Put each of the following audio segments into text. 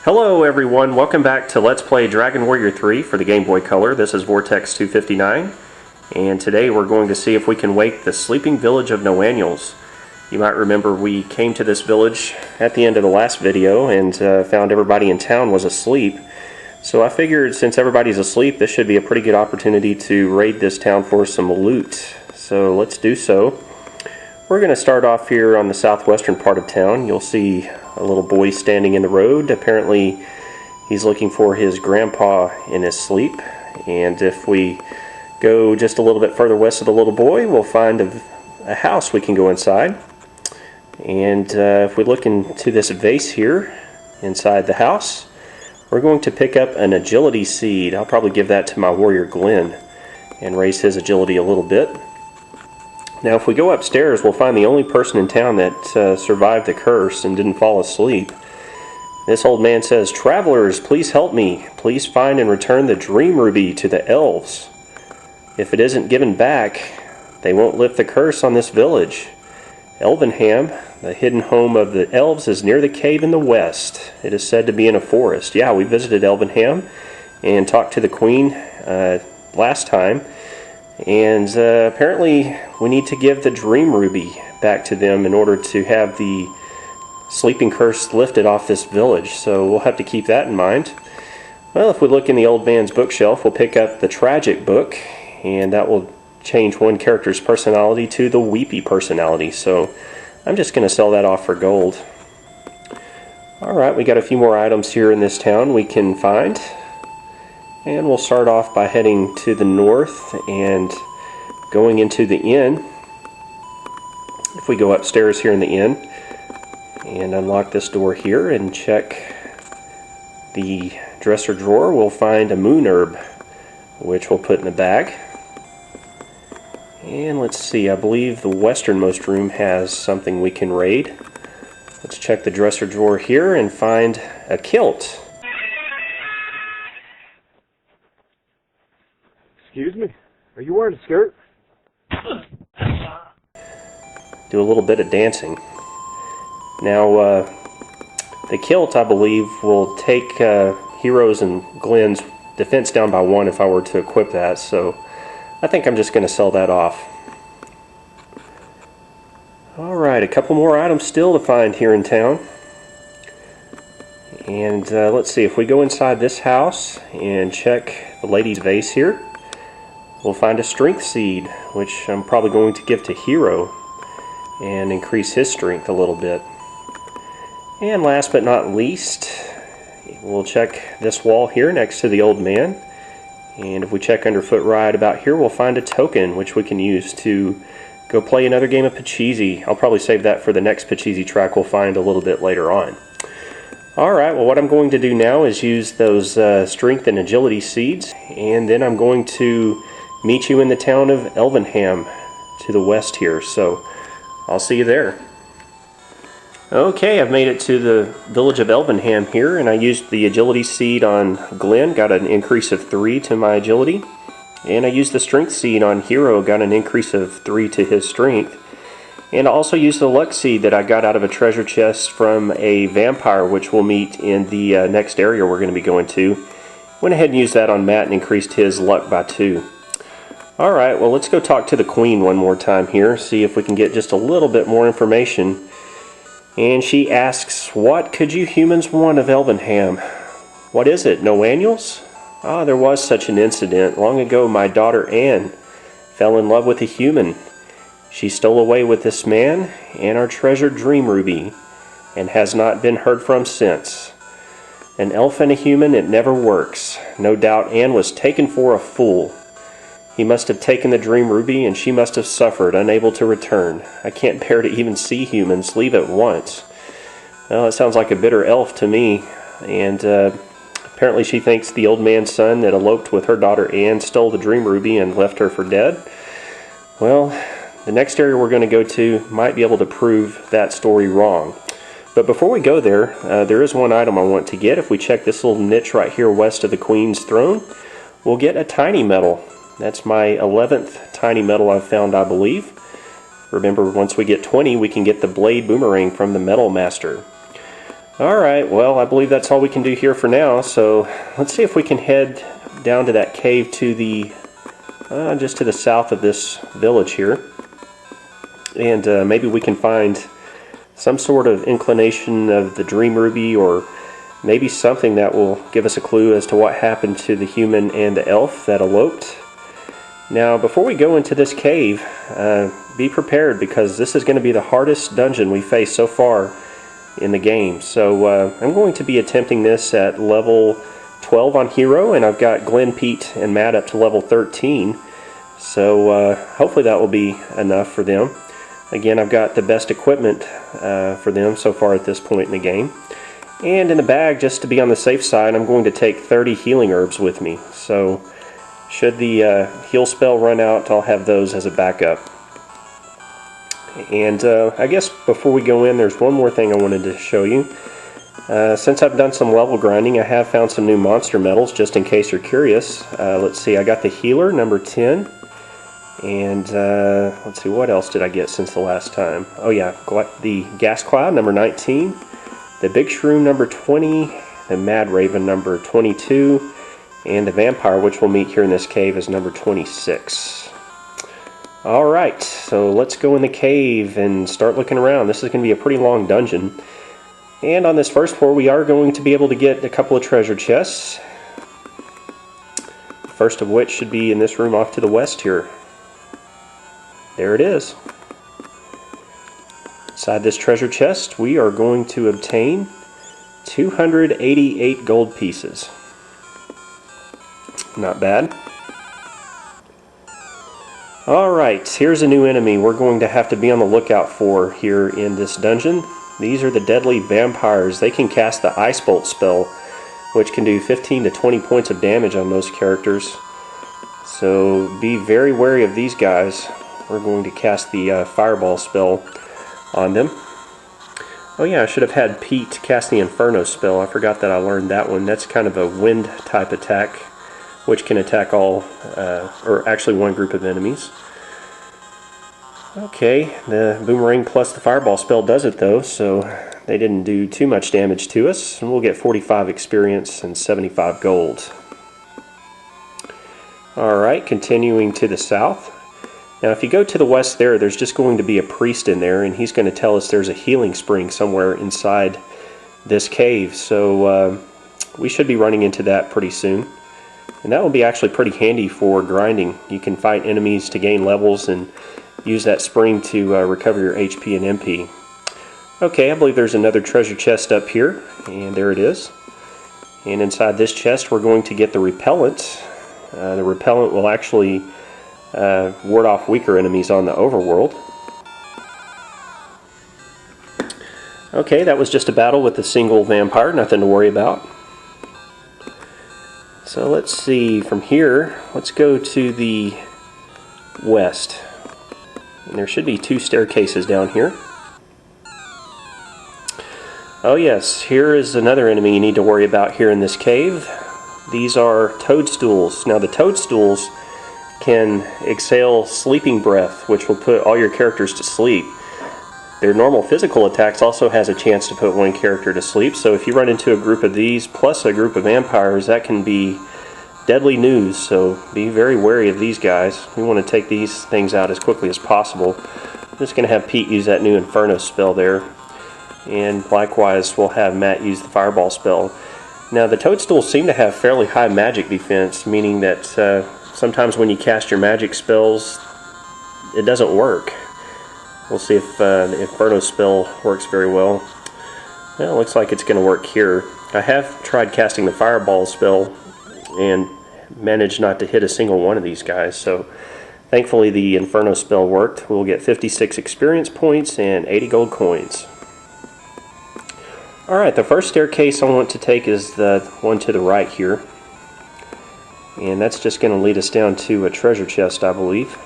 Hello everyone, welcome back to Let's Play Dragon Warrior 3 for the Game Boy Color. This is Vortex 259, and today we're going to see if we can wake the sleeping village of Noaniels. You might remember we came to this village at the end of the last video and found everybody in town was asleep. So I figured since everybody's asleep, this should be a pretty good opportunity to raid this town for some loot. So let's do so. We're going to start off here on the southwestern part of town. You'll see a little boy standing in the road. Apparently he's looking for his grandpa in his sleep. And if we go just a little bit further west of the little boy, we'll find a house we can go inside. And if we look into this vase here inside the house, we're going to pick up an agility seed. I'll probably give that to my warrior Glenn and raise his agility a little bit. Now if we go upstairs, we'll find the only person in town that survived the curse and didn't fall asleep. This old man says, "Travelers, please help me. Please find and return the dream ruby to the elves. If it isn't given back, they won't lift the curse on this village. Elvenham, the hidden home of the elves, is near the cave in the west. It is said to be in a forest." Yeah, we visited Elvenham and talked to the queen last time. And apparently we need to give the dream ruby back to them in order to have the sleeping curse lifted off this village. So we'll have to keep that in mind. Well, if we look in the old man's bookshelf, we'll pick up the tragic book, and that will change one character's personality to the weepy personality. So I'm just going to sell that off for gold. Alright, we got a few more items here in this town we can find. And we'll start off by heading to the north and going into the inn. If we go upstairs here in the inn and unlock this door here and check the dresser drawer, we'll find a moon herb, which we'll put in the bag. And let's see, I believe the westernmost room has something we can raid. Let's check the dresser drawer here and find a kilt. Excuse me? Are you wearing a skirt? Do a little bit of dancing. Now, the kilt, I believe, will take Heroes and Glenn's defense down by 1 if I were to equip that, so I think I'm just going to sell that off. Alright, a couple more items still to find here in town. And let's see, if we go inside this house and check the lady's vase here, we'll find a strength seed, which I'm probably going to give to Hero and increase his strength a little bit. And last but not least, we'll check this wall here next to the old man. And if we check underfoot right about here, we'll find a token which we can use to go play another game of Pachisi. I'll probably save that for the next Pachisi track we'll find a little bit later on. Alright, well what I'm going to do now is use those strength and agility seeds, and then I'm going to meet you in the town of Elvenham to the west here, so I'll see you there. Okay, I've made it to the village of Elvenham here, and I used the agility seed on Glenn, got an increase of 3 to my agility, and I used the strength seed on Hero, got an increase of 3 to his strength, and I also used the luck seed that I got out of a treasure chest from a vampire, which we'll meet in the next area we're going to be going to. Went ahead and used that on Matt and increased his luck by 2. Alright, well let's go talk to the queen one more time here, see if we can get just a little bit more information. And she asks, "What could you humans want of Elvenham?" "What is it, Noaniels?" "Ah, there was such an incident. Long ago my daughter Anne fell in love with a human. She stole away with this man and our treasured dream ruby, and has not been heard from since. An elf and a human, it never works. No doubt Anne was taken for a fool. He must have taken the dream ruby, and she must have suffered, unable to return. I can't bear to even see humans leave at once." Well, it sounds like a bitter elf to me, and apparently she thinks the old man's son that eloped with her daughter Anne stole the dream ruby and left her for dead. Well, the next area we're going to go to might be able to prove that story wrong. But before we go there, there is one item I want to get. If we check this little niche right here west of the Queen's throne, we'll get a tiny medal. That's my 11th tiny medal I've found, I believe. Remember, once we get 20, we can get the blade boomerang from the Metal Master. Alright, well, I believe that's all we can do here for now, so let's see if we can head down to that cave to the, just to the south of this village here. And maybe we can find some sort of inclination of the Dream Ruby, or maybe something that will give us a clue as to what happened to the human and the elf that eloped. Now, before we go into this cave, be prepared, because this is going to be the hardest dungeon we faced so far in the game. So I'm going to be attempting this at level 12 on Hero, and I've got Glenn, Pete, and Matt up to level 13. So hopefully that will be enough for them. Again, I've got the best equipment for them so far at this point in the game. And in the bag, just to be on the safe side, I'm going to take 30 healing herbs with me. So should the heal spell run out, I'll have those as a backup. And I guess before we go in, there's one more thing I wanted to show you. Since I've done some level grinding, I have found some new monster medals, just in case you're curious. Let's see, I got the Healer, number 10. And let's see, what else did I get since the last time? Oh yeah, the Gas Cloud, number 19. The Big Shroom, number 20. The Mad Raven, number 22. And the Vampire, which we'll meet here in this cave, is number 26. Alright, so let's go in the cave and start looking around. This is going to be a pretty long dungeon. And on this first floor, we are going to be able to get a couple of treasure chests. First of which should be in this room off to the west here. There it is. Inside this treasure chest, we are going to obtain 288 gold pieces. Not bad. Alright, here's a new enemy we're going to have to be on the lookout for here in this dungeon. These are the deadly vampires. They can cast the Ice Bolt spell, which can do 15 to 20 points of damage on most characters. So be very wary of these guys. We're going to cast the Fireball spell on them. Oh yeah, I should have had Pete cast the Inferno spell. I forgot that I learned that one. That's kind of a wind type attack, which can attack all, or actually one group of enemies. Okay, the Boomerang plus the Fireball spell does it though, so they didn't do too much damage to us, and we'll get 45 experience and 75 gold. Alright, continuing to the south. Now if you go to the west there's just going to be a priest in there, and he's going to tell us there's a healing spring somewhere inside this cave, so we should be running into that pretty soon. And that will be actually pretty handy for grinding. You can fight enemies to gain levels and use that spring to recover your HP and MP. Okay, I believe there's another treasure chest up here, and there it is. And inside this chest we're going to get the repellent. The repellent will actually ward off weaker enemies on the overworld. Okay, that was just a battle with a single vampire, nothing to worry about. So let's see, from here, let's go to the west. And there should be 2 staircases down here. Oh yes, here is another enemy you need to worry about here in this cave. These are toadstools. Now the toadstools can exhale sleeping breath, which will put all your characters to sleep. Their normal physical attacks also has a chance to put one character to sleep, so if you run into a group of these plus a group of vampires, that can be deadly news, so be very wary of these guys. We want to take these things out as quickly as possible. I'm just going to have Pete use that new Inferno spell there, and likewise we'll have Matt use the Fireball spell. Now the toadstools seem to have fairly high magic defense, meaning that sometimes when you cast your magic spells, it doesn't work. We'll see if the Inferno spell works very well. Well, it looks like it's going to work here. I have tried casting the Fireball spell and managed not to hit a single one of these guys, so thankfully the Inferno spell worked. We'll get 56 experience points and 80 gold coins. Alright, the first staircase I want to take is the one to the right here, and that's just going to lead us down to a treasure chest, I believe.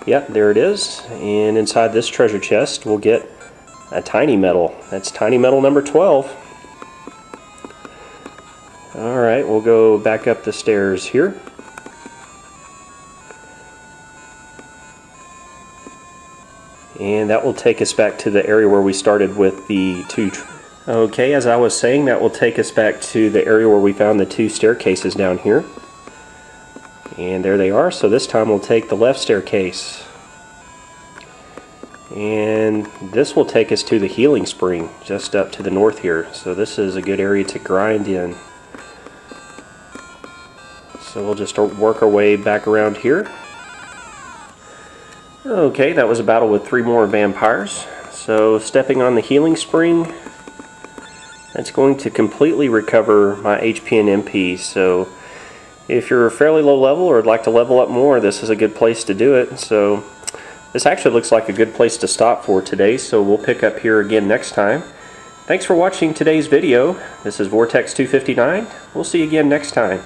Yep, there it is, and inside this treasure chest we'll get a tiny medal. That's tiny medal number 12. Alright, we'll go back up the stairs here. And that will take us back to the area where we started with the 2 Okay, as I was saying, that will take us back to the area where we found the 2 staircases down here. And there they are. So this time we'll take the left staircase. And this will take us to the healing spring just up to the north here. So this is a good area to grind in. So we'll just work our way back around here. Okay, that was a battle with 3 more vampires. So stepping on the healing spring, that's going to completely recover my HP and MP. So if you're fairly low level or would like to level up more, this is a good place to do it. So this actually looks like a good place to stop for today, so we'll pick up here again next time. Thanks for watching today's video. This is Vortex 259. We'll see you again next time.